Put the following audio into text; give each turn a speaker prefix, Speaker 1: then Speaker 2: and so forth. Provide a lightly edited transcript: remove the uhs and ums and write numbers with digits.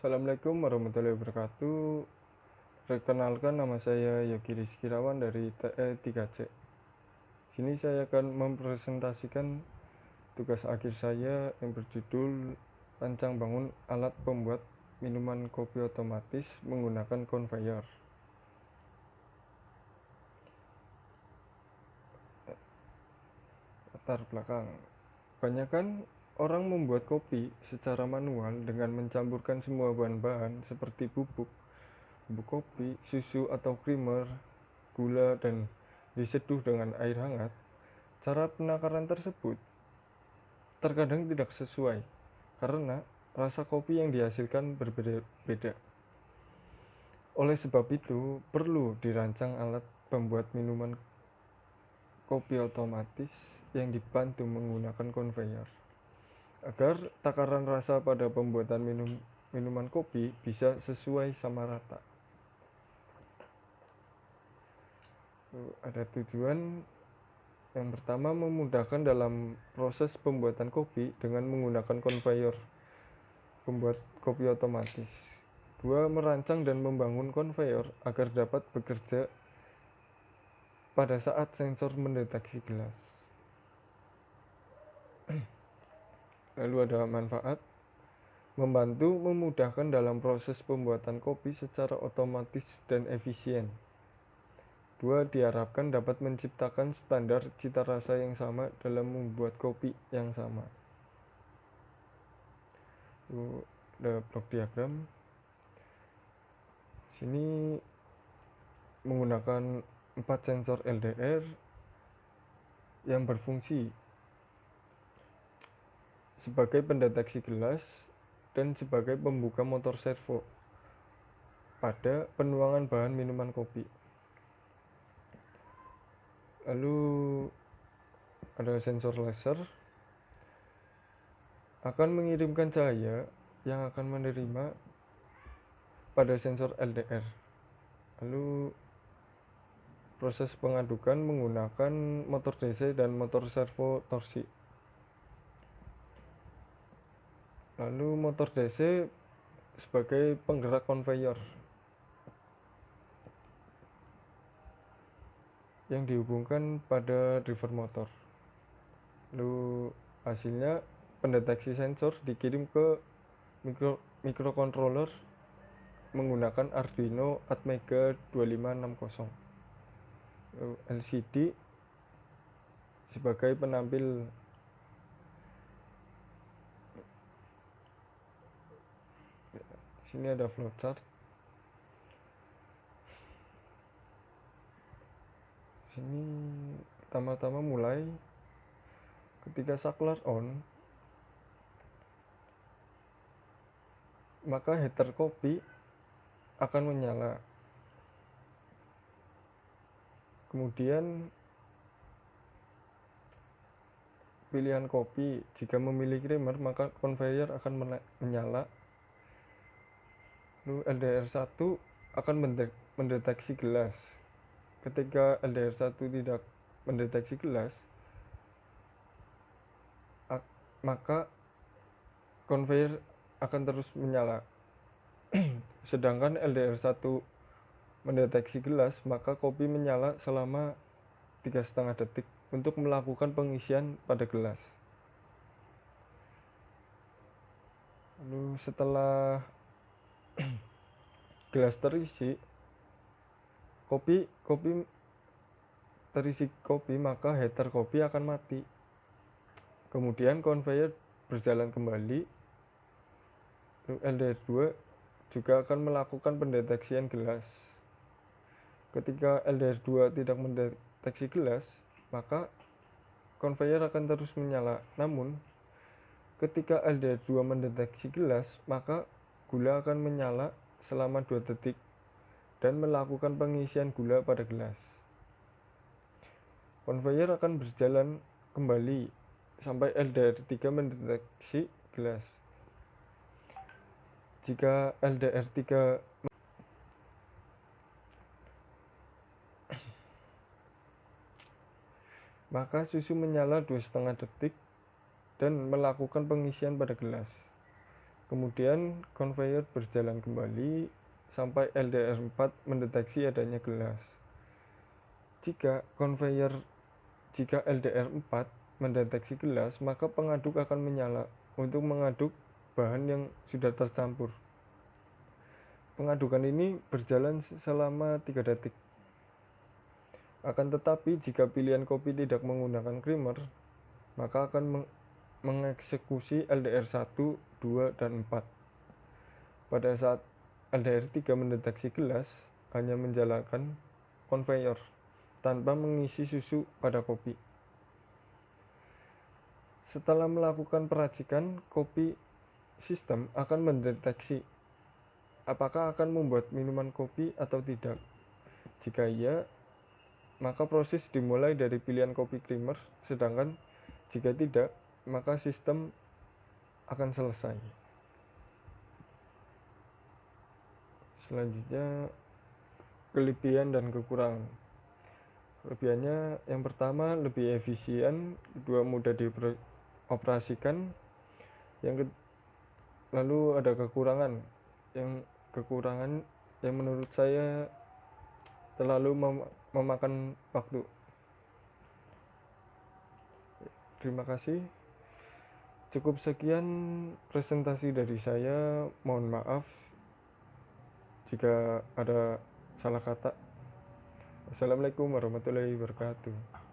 Speaker 1: Assalamualaikum warahmatullahi wabarakatuh. Perkenalkan, nama saya Yogi Rizky Rawan dari TE3C. Sini saya akan mempresentasikan tugas akhir saya yang berjudul rancang bangun alat pembuat minuman kopi otomatis menggunakan conveyor. Latar belakang. Kebanyakan orang membuat kopi secara manual dengan mencampurkan semua bahan-bahan seperti bubuk kopi, susu atau creamer, gula, dan diseduh dengan air hangat. Cara penakaran tersebut terkadang tidak sesuai karena rasa kopi yang dihasilkan berbeda-beda. Oleh sebab itu, perlu dirancang alat pembuat minuman kopi otomatis yang dibantu menggunakan conveyor agar takaran rasa pada pembuatan minuman kopi bisa sesuai sama rata. Ada tujuan. Yang pertama, memudahkan dalam proses pembuatan kopi dengan menggunakan conveyor pembuat kopi otomatis. Dua, merancang dan membangun conveyor agar dapat bekerja pada saat sensor mendeteksi gelas. Lalu ada manfaat, membantu memudahkan dalam proses pembuatan kopi secara otomatis dan efisien. Dua, diharapkan dapat menciptakan standar cita rasa yang sama dalam membuat kopi yang sama. Lalu ada blok diagram. Sini menggunakan 4 sensor LDR yang berfungsi sebagai pendeteksi gelas dan sebagai pembuka motor servo pada penuangan bahan minuman kopi. Lalu ada sensor laser akan mengirimkan cahaya yang akan menerima pada sensor LDR. Lalu proses pengadukan menggunakan motor DC dan motor servo torsi. Lalu motor DC sebagai penggerak conveyor yang dihubungkan pada driver motor. Lalu hasilnya pendeteksi sensor dikirim ke microcontroller menggunakan Arduino Atmega 2560. Lalu LCD sebagai penampil. Sini ada flowchart. Sini pertama-tama mulai ketika saklar on, maka heater kopi akan menyala. Kemudian pilihan kopi, jika memilih creamer maka conveyor akan menyala. Lalu LDR1 akan mendeteksi gelas. Ketika LDR1 tidak mendeteksi gelas, maka conveyor akan terus menyala. Sedangkan LDR1 mendeteksi gelas, maka kopi menyala selama 3,5 detik untuk melakukan pengisian pada gelas. Lalu setelah gelas terisi kopi, maka heater kopi akan mati. Kemudian conveyor berjalan kembali. Lalu LDR2 juga akan melakukan pendeteksian gelas. Ketika LDR2 tidak mendeteksi gelas, maka conveyor akan terus menyala. Namun ketika LDR2 mendeteksi gelas, maka gula akan menyala selama 2 detik dan melakukan pengisian gula pada gelas. Conveyor akan berjalan kembali sampai LDR3 mendeteksi gelas. Jika LDR3 maka susu menyala 2,5 detik dan melakukan pengisian pada gelas. Kemudian conveyor berjalan kembali sampai LDR4 mendeteksi adanya gelas. Jika LDR4 mendeteksi gelas, maka pengaduk akan menyala untuk mengaduk bahan yang sudah tercampur. Pengadukan ini berjalan selama 3 detik. Akan tetapi, jika pilihan kopi tidak menggunakan creamer, maka akan mengeksekusi LDR1, 2, dan 4. Pada saat LDR3 mendeteksi gelas, hanya menjalankan conveyor tanpa mengisi susu pada kopi. Setelah melakukan peracikan, kopi sistem akan mendeteksi apakah akan membuat minuman kopi atau tidak. Jika iya, maka proses dimulai dari pilihan kopi creamer, sedangkan jika tidak, maka sistem akan selesai. Selanjutnya, kelebihan dan kekurangan. Kelebihannya yang pertama lebih efisien, kedua mudah dioperasikan, lalu ada kekurangan yang menurut saya terlalu memakan waktu. Terima kasih. Cukup sekian presentasi dari saya. Mohon maaf jika ada salah kata. Wassalamualaikum warahmatullahi wabarakatuh.